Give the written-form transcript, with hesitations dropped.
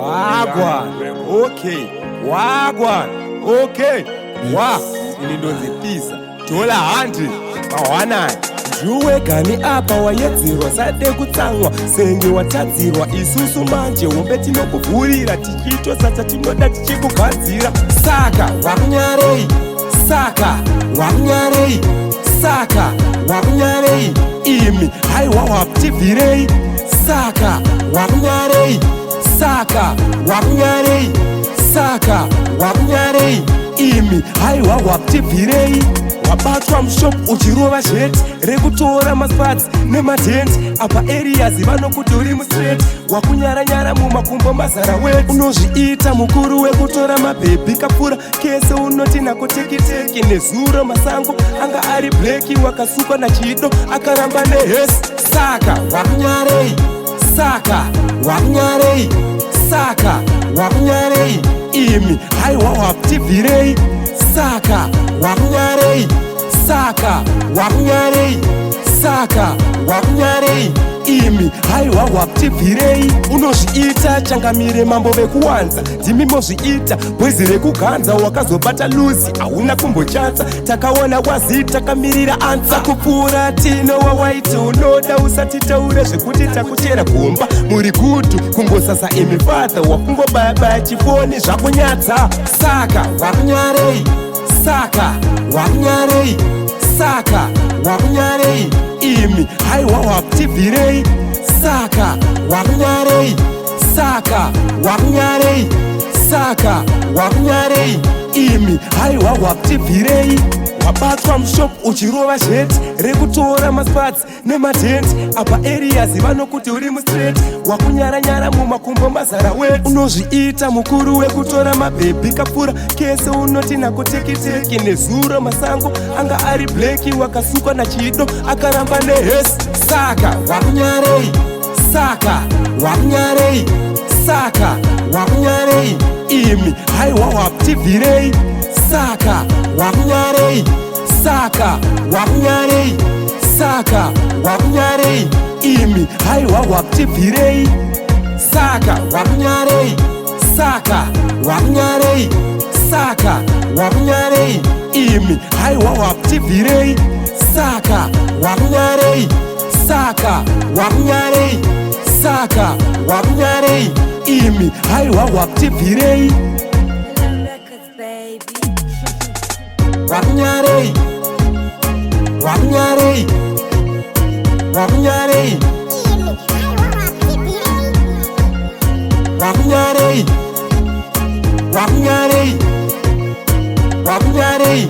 Wagwan. Okay. Wagwan. Okay. Wa. Ilindozipisa. Dola 100. Bawana. Juwe gani apa wayedzirwa sade kutsangwa senge watadzirwa isusu manje wombe tinokuvhurira tichito sasa tinoda tichikugadzira saka wakunyarei saka wakunyarei saka wakunyarei imi haiwa waptibvirei saka wakunyarei saka wakunyarei saka wakunyarei imi haiwa waptibvirei wabatwa mushopu uchirova sheti rekutora masparts nematenti apa areas vanokuti uri mustraight wakunyaranyara mumakumbo mazara wetu unozviita mukuru wekutora mabhebhi kapfura kese unoti nakotekiteki nezuro masango anga ari bleki wakasukwa nachido akaramba nehesi saka wakunyarei saka wakunyarei saka wakunyarei imi haiwa waptibvirei saka wakunyarei saka wakunyarei saka wakunyarei imi haiwa waptibvirei unozviita changamire mambo vekuwanza ndimi mozviita bwezi rekuganza wakazobata luzi hauna kumbochatsa takaona wazi takamirira anza kupfuura tino wawaiti unoda usati taure zvekuti takuchera gomba muri gutu kungosasa imi fadha wakungobaya chifoni zvakunyadza saka wakunyarei saka wakunyarei saka wakunyarei imi haiwa waptibvirei saka wakunyarei saka wakunyarei saka wakunyarei imi haiwa waptibvirei wabatwa mushopu uchirova sheti rekutora masparts nematenti apa areas vanokuti uri mustraight wakunyaranyara mumakumbo mazara wetu unozviita mukuru wekutora mabhebhi kapfura kese unoti nakotekiteki nezuro masango anga ari bleki wakasukwa nachido akaramba nehesi saka wakunyarei saka wakunyarei saka wakunyarei imi haiwa waptibvirei saka wakunyarei saka wakunyarei saka wakunyarei imi haiwa waptibvirei saka wakunyarei saka wakunyarei saka wakunyarei imi haiwa waptibvirei saka wakunyarei saka wakunyarei saka wakunyarei imi haiwa waptibvirei wakunyarei wakunyarei wakunyarei wakunyarei wakunyarei wakunyarei